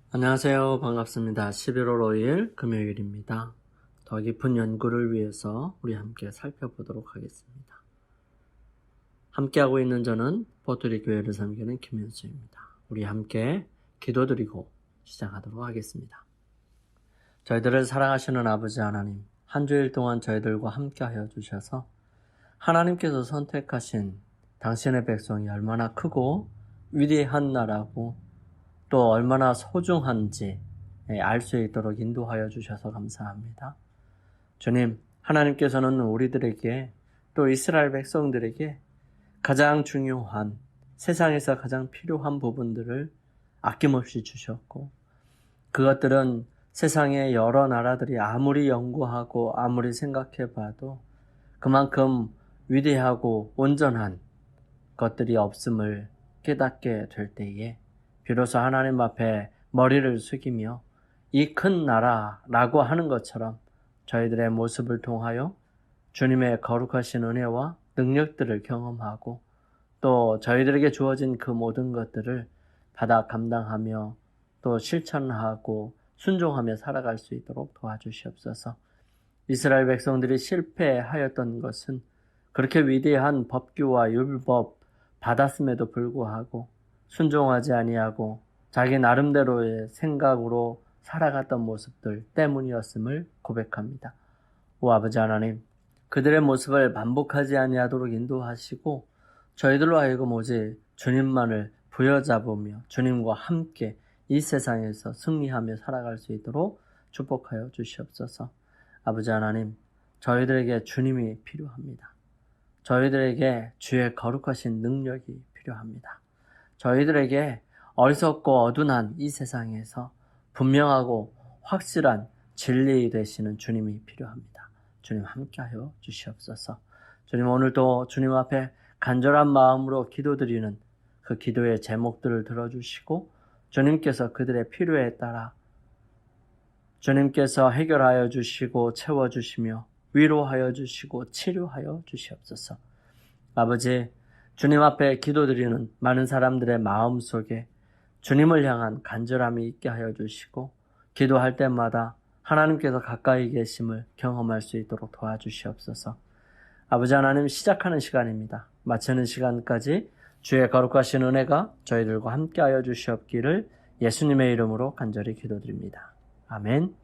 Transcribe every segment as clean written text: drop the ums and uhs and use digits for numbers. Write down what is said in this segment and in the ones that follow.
안녕하세요. 반갑습니다. 11월 5일 금요일입니다. 더 깊은 연구를 위해서 우리 함께 살펴보도록 하겠습니다. 함께하고 있는 저는 포트리교회를 섬기는 김현수입니다. 우리 함께 기도드리고 시작하도록 하겠습니다. 저희들을 사랑하시는 아버지 하나님, 한 주일 동안 저희들과 함께하여 주셔서 하나님께서 선택하신 당신의 백성이 얼마나 크고 위대한 나라고 또 얼마나 소중한지 알 수 있도록 인도하여 주셔서 감사합니다. 주님, 하나님께서는 우리들에게 또 이스라엘 백성들에게 가장 중요한 세상에서 가장 필요한 부분들을 아낌없이 주셨고 그것들은 세상의 여러 나라들이 아무리 연구하고 아무리 생각해봐도 그만큼 위대하고 온전한 것들이 없음을 깨닫게 될 때에 비로소 하나님 앞에 머리를 숙이며 이 큰 나라라고 하는 것처럼 저희들의 모습을 통하여 주님의 거룩하신 은혜와 능력들을 경험하고 또 저희들에게 주어진 그 모든 것들을 받아 감당하며 또 실천하고 순종하며 살아갈 수 있도록 도와주시옵소서. 이스라엘 백성들이 실패하였던 것은 그렇게 위대한 법규와 율법 받았음에도 불구하고 순종하지 아니하고 자기 나름대로의 생각으로 살아갔던 모습들 때문이었음을 고백합니다. 오 아버지 하나님, 그들의 모습을 반복하지 아니하도록 인도하시고 저희들로 하여금 오직 주님만을 부여잡으며 주님과 함께 이 세상에서 승리하며 살아갈 수 있도록 축복하여 주시옵소서. 아버지 하나님, 저희들에게 주님이 필요합니다. 저희들에게 주의 거룩하신 능력이 필요합니다. 저희들에게 어리석고 어둔한 이 세상에서 분명하고 확실한 진리 되시는 주님이 필요합니다. 주님 함께하여 주시옵소서. 주님 오늘도 주님 앞에 간절한 마음으로 기도드리는 그 기도의 제목들을 들어주시고 주님께서 그들의 필요에 따라 주님께서 해결하여 주시고 채워주시며 위로하여 주시고 치료하여 주시옵소서. 아버지, 주님 앞에 기도드리는 많은 사람들의 마음 속에 주님을 향한 간절함이 있게 하여 주시고 기도할 때마다 하나님께서 가까이 계심을 경험할 수 있도록 도와주시옵소서. 아버지 하나님, 시작하는 시간입니다. 마치는 시간까지 주의 거룩하신 은혜가 저희들과 함께 하여 주시옵기를 예수님의 이름으로 간절히 기도드립니다. 아멘.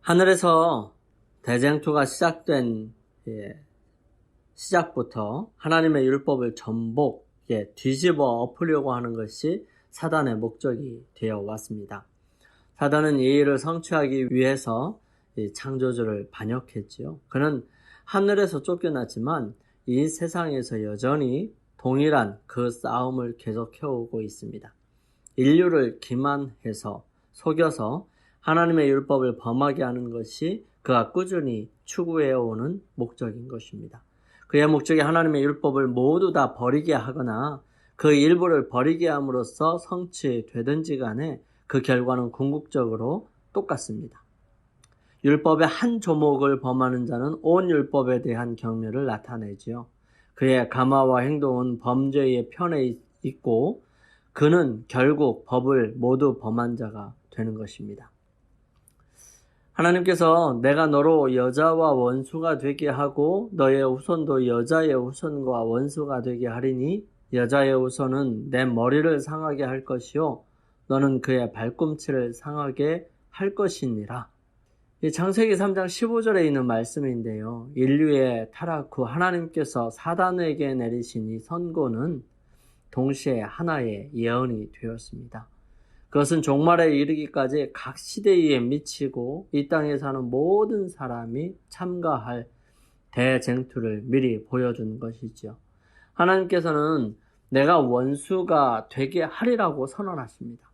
하늘에서 대쟁투가 시작된 시작부터 하나님의 율법을 전복에 뒤집어 엎으려고 하는 것이 사단의 목적이 되어 왔습니다. 사단은 이 일을 성취하기 위해서 창조주를 반역했지요. 그는 하늘에서 쫓겨났지만 이 세상에서 여전히 동일한 그 싸움을 계속 해오고 있습니다. 인류를 기만해서 속여서 하나님의 율법을 범하게 하는 것이 그가 꾸준히 추구해오는 목적인 것입니다. 그의 목적이 하나님의 율법을 모두 다 버리게 하거나 그 일부를 버리게 함으로써 성취되든지 간에 그 결과는 궁극적으로 똑같습니다. 율법의 한 조목을 범하는 자는 온 율법에 대한 경멸을 나타내지요. 그의 감화와 행동은 범죄의 편에 있고 그는 결국 법을 모두 범한 자가 되는 것입니다. 하나님께서 내가 너로 여자와 원수가 되게 하고 너의 후손도 여자의 후손과 원수가 되게 하리니 여자의 후손은 내 머리를 상하게 할 것이요 너는 그의 발꿈치를 상하게 할 것이니라. 이 창세기 3장 15절에 있는 말씀인데요. 인류의 타락 후 하나님께서 사단에게 내리신 이 선고는 동시에 하나의 예언이 되었습니다. 그것은 종말에 이르기까지 각 시대에 미치고 이 땅에 사는 모든 사람이 참가할 대쟁투를 미리 보여준 것이죠. 하나님께서는 내가 원수가 되게 하리라고 선언하십니다.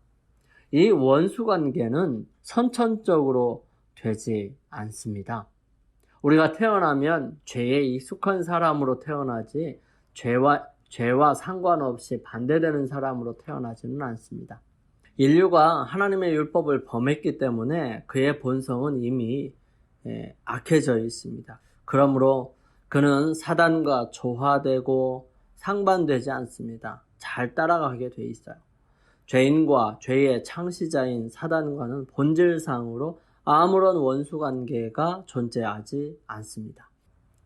이 원수 관계는 선천적으로 되지 않습니다. 우리가 태어나면 죄에 익숙한 사람으로 태어나지 죄와 상관없이 반대되는 사람으로 태어나지는 않습니다. 인류가 하나님의 율법을 범했기 때문에 그의 본성은 이미 악해져 있습니다. 그러므로 그는 사단과 조화되고 상반되지 않습니다. 잘 따라가게 돼 있어요. 죄인과 죄의 창시자인 사단과는 본질상으로 아무런 원수관계가 존재하지 않습니다.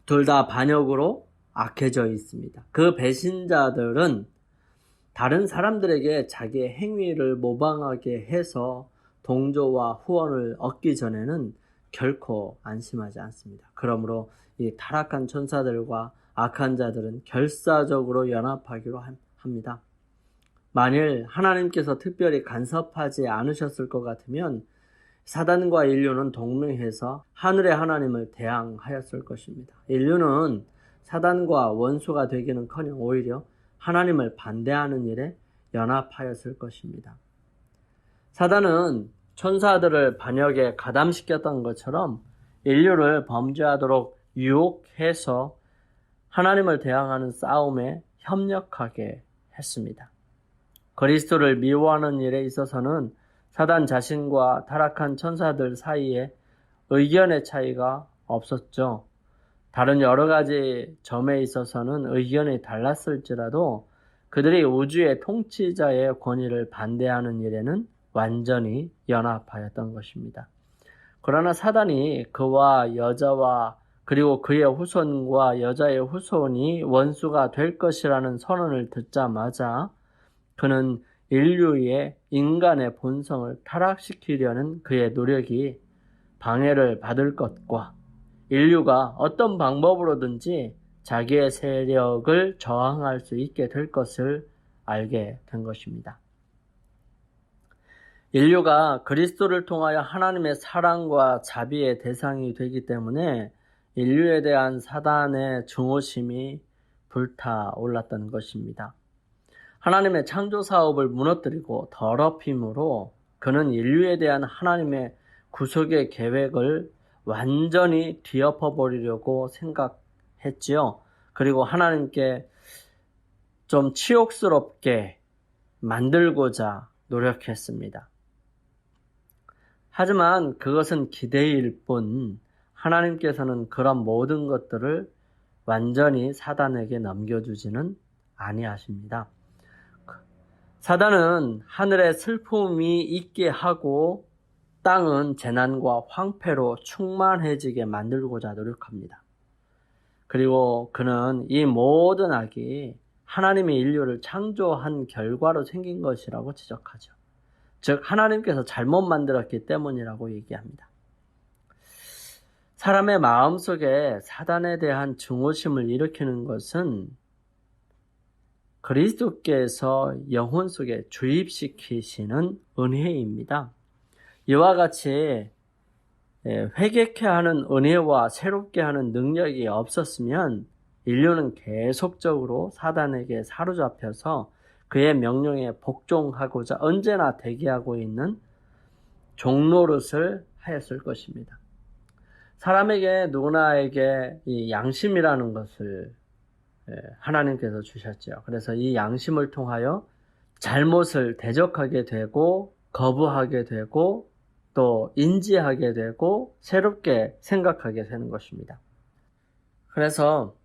둘 다 반역으로 악해져 있습니다. 그 배신자들은 다른 사람들에게 자기의 행위를 모방하게 해서 동조와 후원을 얻기 전에는 결코 안심하지 않습니다. 그러므로 이 타락한 천사들과 악한 자들은 결사적으로 연합하기로 합니다. 만일 하나님께서 특별히 간섭하지 않으셨을 것 같으면 사단과 인류는 동맹해서 하늘의 하나님을 대항하였을 것입니다. 인류는 사단과 원수가 되기는커녕 오히려 하나님을 반대하는 일에 연합하였을 것입니다. 사단은 천사들을 반역에 가담시켰던 것처럼 인류를 범죄하도록 유혹해서 하나님을 대항하는 싸움에 협력하게 했습니다. 그리스도를 미워하는 일에 있어서는 사단 자신과 타락한 천사들 사이에 의견의 차이가 없었죠. 다른 여러 가지 점에 있어서는 의견이 달랐을지라도 그들이 우주의 통치자의 권위를 반대하는 일에는 완전히 연합하였던 것입니다. 그러나 사단이 그와 여자와 그리고 그의 후손과 여자의 후손이 원수가 될 것이라는 선언을 듣자마자 그는 인류의 인간의 본성을 타락시키려는 그의 노력이 방해를 받을 것과 인류가 어떤 방법으로든지 자기의 세력을 저항할 수 있게 될 것을 알게 된 것입니다. 인류가 그리스도를 통하여 하나님의 사랑과 자비의 대상이 되기 때문에 인류에 대한 사단의 증오심이 불타올랐던 것입니다. 하나님의 창조 사업을 무너뜨리고 더럽힘으로 그는 인류에 대한 하나님의 구속의 계획을 완전히 뒤엎어버리려고 생각했지요. 그리고 하나님께 좀 치욕스럽게 만들고자 노력했습니다. 하지만 그것은 기대일 뿐 하나님께서는 그런 모든 것들을 완전히 사단에게 넘겨주지는 아니하십니다. 사단은 하늘에 슬픔이 있게 하고 땅은 재난과 황폐로 충만해지게 만들고자 노력합니다. 그리고 그는 이 모든 악이 하나님의 인류를 창조한 결과로 생긴 것이라고 지적하죠. 즉 하나님께서 잘못 만들었기 때문이라고 얘기합니다. 사람의 마음속에 사단에 대한 증오심을 일으키는 것은 그리스도께서 영혼 속에 주입시키시는 은혜입니다. 이와 같이 회개케 하는 은혜와 새롭게 하는 능력이 없었으면 인류는 계속적으로 사단에게 사로잡혀서 그의 명령에 복종하고자 언제나 대기하고 있는 종노릇을 하였을 것입니다. 사람에게 누구나에게 이 양심이라는 것을 하나님께서 주셨죠. 그래서 이 양심을 통하여 잘못을 대적하게 되고 거부하게 되고 또 인지하게 되고 새롭게 생각하게 되는 것입니다. 그래서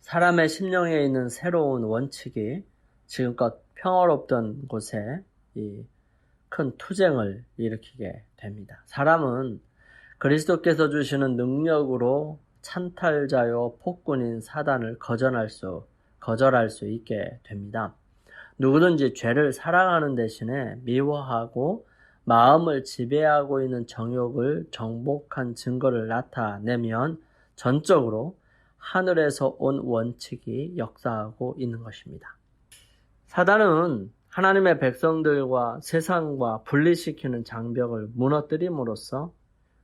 사람의 심령에 있는 새로운 원칙이 지금껏 평화롭던 곳에 이 큰 투쟁을 일으키게 됩니다. 사람은 그리스도께서 주시는 능력으로 찬탈자요 폭군인 사단을 거절할 수 있게 됩니다. 누구든지 죄를 사랑하는 대신에 미워하고 마음을 지배하고 있는 정욕을 정복한 증거를 나타내면 전적으로 하늘에서 온 원칙이 역사하고 있는 것입니다. 사단은 하나님의 백성들과 세상과 분리시키는 장벽을 무너뜨림으로써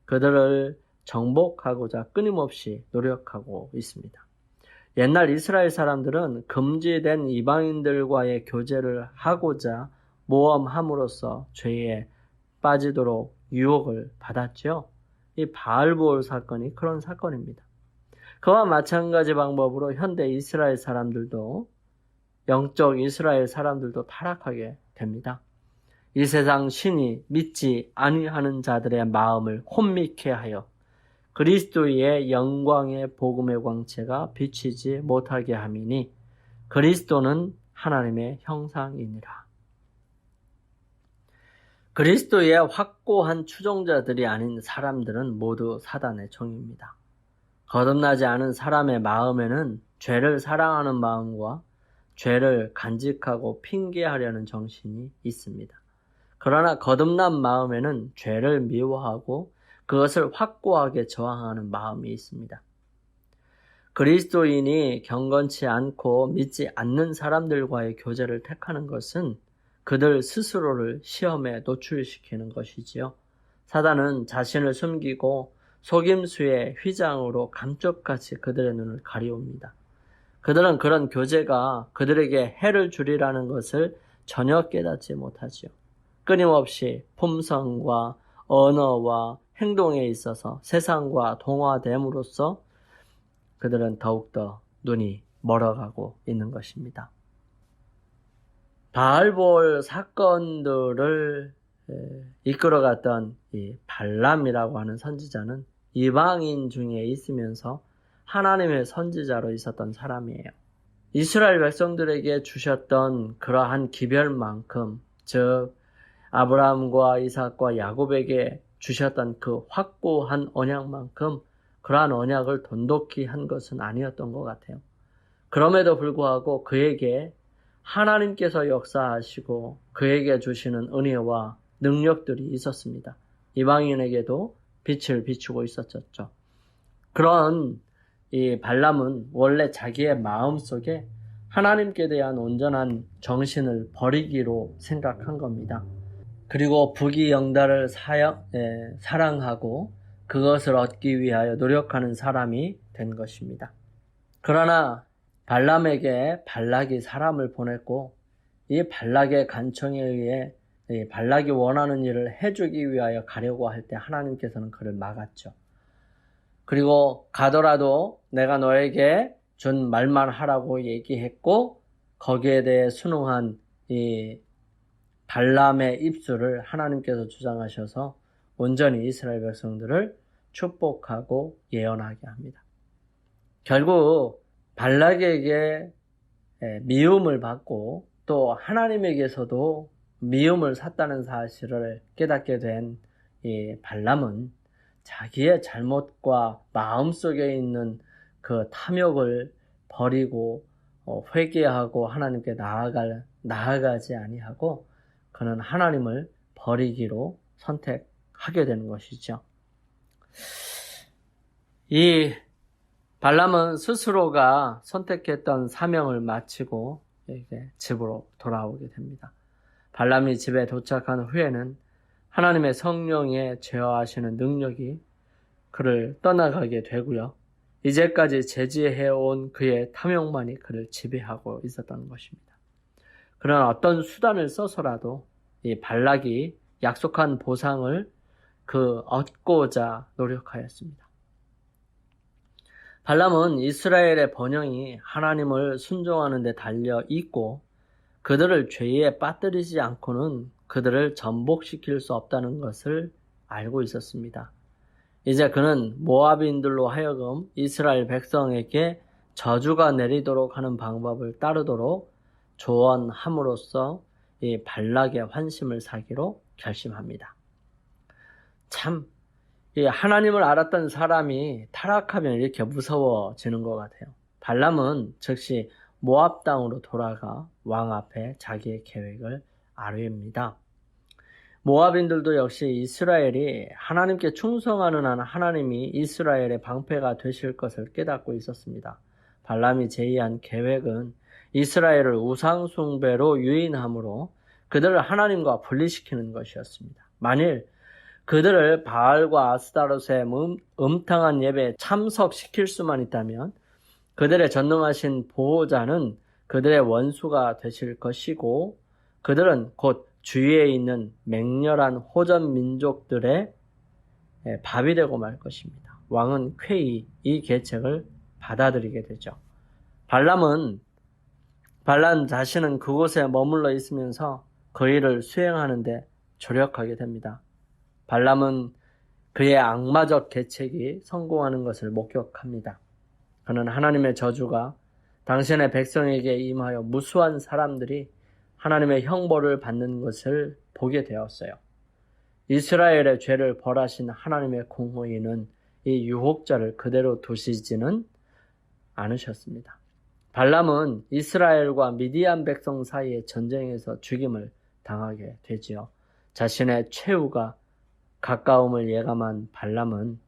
그들을 정복하고자 끊임없이 노력하고 있습니다. 옛날 이스라엘 사람들은 금지된 이방인들과의 교제를 하고자 모험함으로써 죄에 빠지도록 유혹을 받았죠. 이 바알부올 사건이 그런 사건입니다. 그와 마찬가지 방법으로 현대 이스라엘 사람들도 영적 이스라엘 사람들도 타락하게 됩니다. 이 세상 신이 믿지 아니하는 자들의 마음을 혼미케 하여 그리스도의 영광의 복음의 광채가 비치지 못하게 함이니 그리스도는 하나님의 형상이니라. 그리스도의 확고한 추종자들이 아닌 사람들은 모두 사단의 종입니다. 거듭나지 않은 사람의 마음에는 죄를 사랑하는 마음과 죄를 간직하고 핑계하려는 정신이 있습니다. 그러나 거듭난 마음에는 죄를 미워하고 그것을 확고하게 저항하는 마음이 있습니다. 그리스도인이 경건치 않고 믿지 않는 사람들과의 교제를 택하는 것은 그들 스스로를 시험에 노출시키는 것이지요. 사단은 자신을 숨기고 속임수의 휘장으로 감쪽같이 그들의 눈을 가리웁니다. 그들은 그런 교제가 그들에게 해를 주리라는 것을 전혀 깨닫지 못하지요. 끊임없이 품성과 언어와 행동에 있어서 세상과 동화됨으로써 그들은 더욱더 눈이 멀어가고 있는 것입니다. 바알볼 사건들을 이끌어갔던 이 발람이라고 하는 선지자는 이방인 중에 있으면서 하나님의 선지자로 있었던 사람이에요. 이스라엘 백성들에게 주셨던 그러한 기별만큼, 즉 아브라함과 이삭과 야곱에게 주셨던 그 확고한 언약만큼 그러한 언약을 돈독히 한 것은 아니었던 것 같아요. 그럼에도 불구하고 그에게 하나님께서 역사하시고 그에게 주시는 은혜와 능력들이 있었습니다. 이방인에게도 빛을 비추고 있었죠. 그런 이 발람은 원래 자기의 마음속에 하나님께 대한 온전한 정신을 버리기로 생각한 겁니다. 그리고 부귀영달을 사랑하고 그것을 얻기 위하여 노력하는 사람이 된 것입니다. 그러나 발람에게 발락이 사람을 보냈고 이 발락의 간청에 의해 발락이 원하는 일을 해주기 위하여 가려고 할 때 하나님께서는 그를 막았죠. 그리고 가더라도 내가 너에게 준 말만 하라고 얘기했고 거기에 대해 순응한 이 발람의 입술을 하나님께서 주장하셔서 온전히 이스라엘 백성들을 축복하고 예언하게 합니다. 결국 발락에게 미움을 받고 또 하나님에게서도 미움을 샀다는 사실을 깨닫게 된 이 발람은 자기의 잘못과 마음속에 있는 그 탐욕을 버리고 회개하고 하나님께 나아가지 아니하고 그는 하나님을 버리기로 선택하게 되는 것이죠. 이 발람은 스스로가 선택했던 사명을 마치고 집으로 돌아오게 됩니다. 발람이 집에 도착한 후에는 하나님의 성령의 제어하시는 능력이 그를 떠나가게 되고요. 이제까지 제지해온 그의 탐욕만이 그를 지배하고 있었던 것입니다. 그러나 어떤 수단을 써서라도 이 발락이 약속한 보상을 얻고자 노력하였습니다. 발람은 이스라엘의 번영이 하나님을 순종하는 데 달려 있고 그들을 죄에 빠뜨리지 않고는 그들을 전복시킬 수 없다는 것을 알고 있었습니다. 이제 그는 모압인들로 하여금 이스라엘 백성에게 저주가 내리도록 하는 방법을 따르도록 조언함으로써 이 발락의 환심을 사기로 결심합니다. 참, 이 하나님을 알았던 사람이 타락하면 이렇게 무서워지는 것 같아요. 발람은 즉시 모압 땅으로 돌아가 왕 앞에 자기의 계획을 아뢰입니다. 모압인들도 역시 이스라엘이 하나님께 충성하는 한 하나님이 이스라엘의 방패가 되실 것을 깨닫고 있었습니다. 발람이 제의한 계획은 이스라엘을 우상 숭배로 유인함으로 그들을 하나님과 분리시키는 것이었습니다. 만일 그들을 바알과 아스타롯의 음탕한 예배에 참석시킬 수만 있다면 그들의 전능하신 보호자는 그들의 원수가 되실 것이고 그들은 곧 주위에 있는 맹렬한 호전 민족들의 밥이 되고 말 것입니다. 왕은 쾌히 이 계책을 받아들이게 되죠. 발람 자신은 그곳에 머물러 있으면서 그 일을 수행하는데 조력하게 됩니다. 발람은 그의 악마적 계책이 성공하는 것을 목격합니다. 그는 하나님의 저주가 당신의 백성에게 임하여 무수한 사람들이 하나님의 형벌을 받는 것을 보게 되었어요. 이스라엘의 죄를 벌하신 하나님의 공의는 이 유혹자를 그대로 두시지는 않으셨습니다. 발람은 이스라엘과 미디안 백성 사이의 전쟁에서 죽임을 당하게 되지요. 자신의 최후가 가까움을 예감한 발람은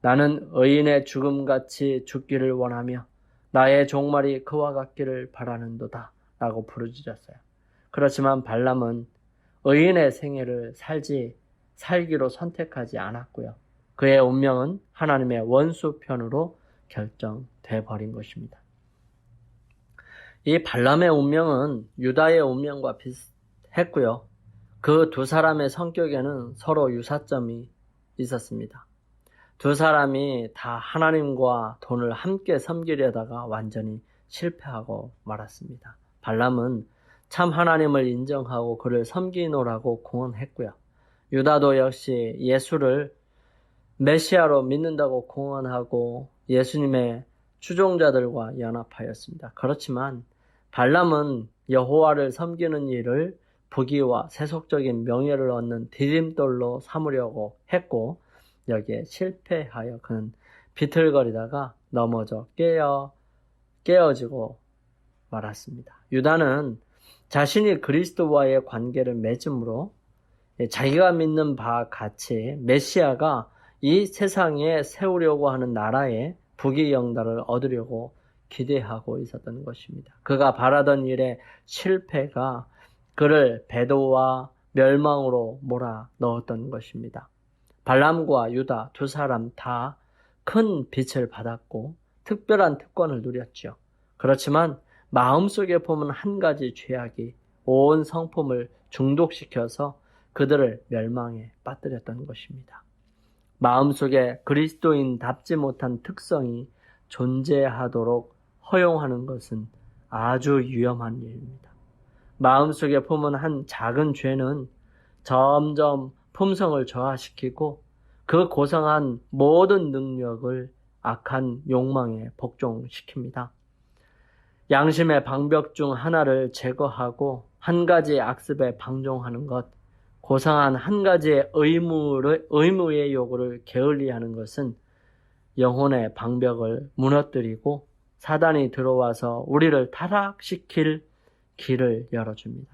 나는 의인의 죽음같이 죽기를 원하며 나의 종말이 그와 같기를 바라는도다 라고 부르짖었어요. 그렇지만 발람은 의인의 생애를 살기로 선택하지 않았고요. 그의 운명은 하나님의 원수 편으로 결정돼 버린 것입니다. 이 발람의 운명은 유다의 운명과 비슷했고요. 그 두 사람의 성격에는 서로 유사점이 있었습니다. 두 사람이 다 하나님과 돈을 함께 섬기려다가 완전히 실패하고 말았습니다. 발람은 참 하나님을 인정하고 그를 섬기노라고 공언했고요. 유다도 역시 예수를 메시아로 믿는다고 공언하고 예수님의 추종자들과 연합하였습니다. 그렇지만 발람은 여호와를 섬기는 일을 부귀와 세속적인 명예를 얻는 디딤돌로 삼으려고 했고 여기에 실패하여 그는 비틀거리다가 넘어져 깨어지고 말았습니다. 유다는 자신이 그리스도와의 관계를 맺음으로 자기가 믿는 바 같이 메시아가 이 세상에 세우려고 하는 나라의 부귀영달을 얻으려고 기대하고 있었던 것입니다. 그가 바라던 일의 실패가 그를 배도와 멸망으로 몰아넣었던 것입니다. 발람과 유다 두 사람 다 큰 빛을 받았고 특별한 특권을 누렸죠. 그렇지만 마음속에 보면 한 가지 죄악이 온 성품을 중독시켜서 그들을 멸망에 빠뜨렸던 것입니다. 마음속에 그리스도인답지 못한 특성이 존재하도록 허용하는 것은 아주 위험한 일입니다. 마음속에 품은 한 작은 죄는 점점 품성을 저하시키고 그 고상한 모든 능력을 악한 욕망에 복종시킵니다. 양심의 방벽 중 하나를 제거하고 한 가지 악습에 방종하는 것, 고상한 한 가지의 의무의 요구를 게을리하는 것은 영혼의 방벽을 무너뜨리고 사단이 들어와서 우리를 타락시킬 길을 열어줍니다.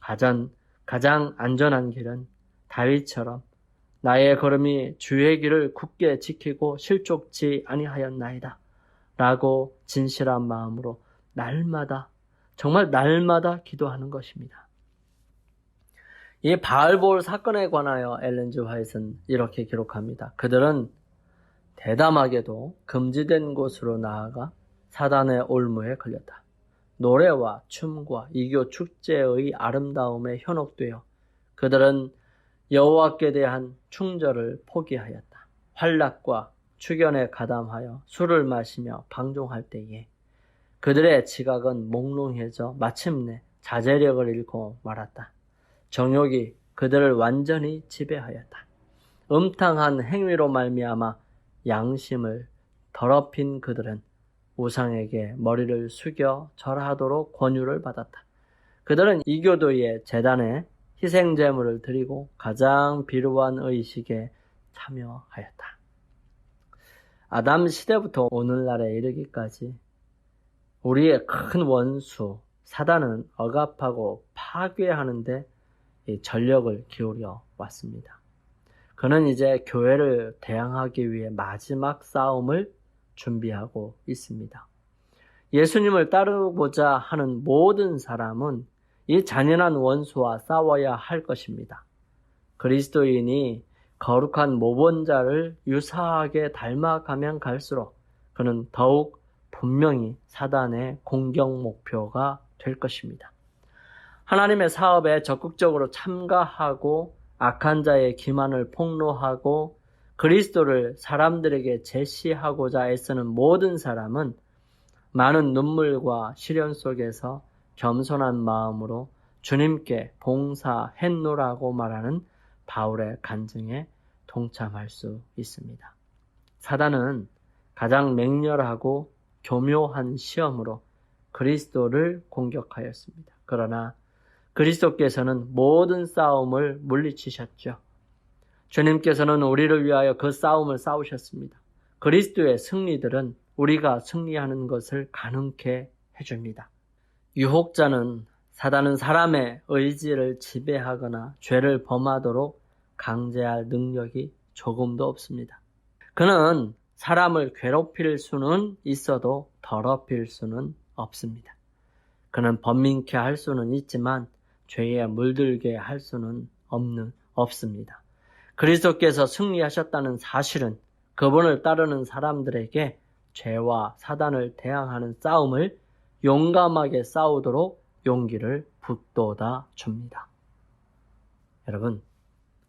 가장 안전한 길은 다윗처럼 나의 걸음이 주의 길을 굳게 지키고 실족치 아니하였나이다 라고 진실한 마음으로 정말 날마다 기도하는 것입니다. 이 바알볼 사건에 관하여 엘렌 G. 화이트는 이렇게 기록합니다. 그들은 대담하게도 금지된 곳으로 나아가 사단의 올무에 걸렸다. 노래와 춤과 이교 축제의 아름다움에 현혹되어 그들은 여호와께 대한 충절을 포기하였다. 환락과 축연에 가담하여 술을 마시며 방종할 때에 그들의 지각은 몽롱해져 마침내 자제력을 잃고 말았다. 정욕이 그들을 완전히 지배하였다. 음탕한 행위로 말미암아 양심을 더럽힌 그들은 우상에게 머리를 숙여 절하도록 권유를 받았다. 그들은 이교도의 제단에 희생제물을 드리고 가장 비루한 의식에 참여하였다. 아담 시대부터 오늘날에 이르기까지 우리의 큰 원수 사단은 억압하고 파괴하는 데 전력을 기울여 왔습니다. 그는 이제 교회를 대항하기 위해 마지막 싸움을 준비하고 있습니다. 예수님을 따르고자 하는 모든 사람은 이 잔인한 원수와 싸워야 할 것입니다. 그리스도인이 거룩한 모본자를 유사하게 닮아가면 갈수록 그는 더욱 분명히 사단의 공격 목표가 될 것입니다. 하나님의 사업에 적극적으로 참가하고 악한 자의 기만을 폭로하고 그리스도를 사람들에게 제시하고자 애쓰는 모든 사람은 많은 눈물과 시련 속에서 겸손한 마음으로 주님께 봉사했노라고 말하는 바울의 간증에 동참할 수 있습니다. 사단은 가장 맹렬하고 교묘한 시험으로 그리스도를 공격하였습니다. 그러나 그리스도께서는 모든 싸움을 물리치셨죠. 주님께서는 우리를 위하여 그 싸움을 싸우셨습니다. 그리스도의 승리들은 우리가 승리하는 것을 가능케 해줍니다. 유혹자는 사단은 사람의 의지를 지배하거나 죄를 범하도록 강제할 능력이 조금도 없습니다. 그는 사람을 괴롭힐 수는 있어도 더럽힐 수는 없습니다. 그는 번민케 할 수는 있지만 죄에 물들게 할 수는 없습니다. 그리스도께서 승리하셨다는 사실은 그분을 따르는 사람들에게 죄와 사단을 대항하는 싸움을 용감하게 싸우도록 용기를 북돋아 줍니다. 여러분,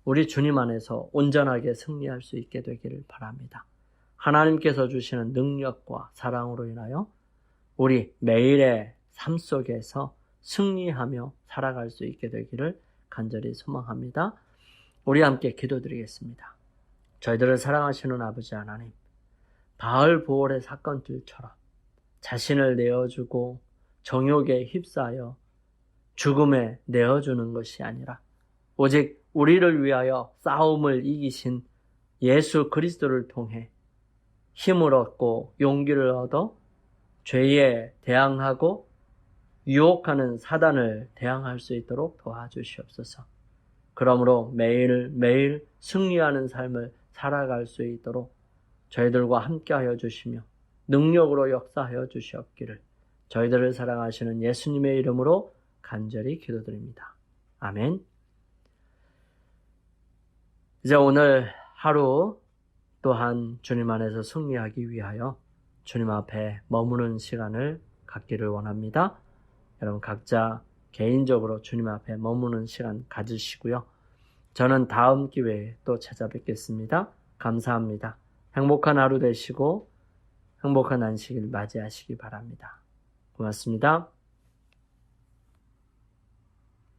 우리 주님 안에서 온전하게 승리할 수 있게 되기를 바랍니다. 하나님께서 주시는 능력과 사랑으로 인하여 우리 매일의 삶 속에서 승리하며 살아갈 수 있게 되기를 간절히 소망합니다. 우리 함께 기도드리겠습니다. 저희들을 사랑하시는 아버지 하나님, 바알보올의 사건들처럼 자신을 내어주고 정욕에 휩싸여 죽음에 내어주는 것이 아니라 오직 우리를 위하여 싸움을 이기신 예수 그리스도를 통해 힘을 얻고 용기를 얻어 죄에 대항하고 유혹하는 사단을 대항할 수 있도록 도와주시옵소서. 그러므로 매일매일 승리하는 삶을 살아갈 수 있도록 저희들과 함께하여 주시며 능력으로 역사하여 주시옵기를 저희들을 사랑하시는 예수님의 이름으로 간절히 기도드립니다. 아멘. 이제 오늘 하루 또한 주님 안에서 승리하기 위하여 주님 앞에 머무는 시간을 갖기를 원합니다. 여러분 각자 개인적으로 주님 앞에 머무는 시간 가지시고요. 저는 다음 기회에 또 찾아뵙겠습니다. 감사합니다. 행복한 하루 되시고 행복한 안식일 맞이하시기 바랍니다. 고맙습니다.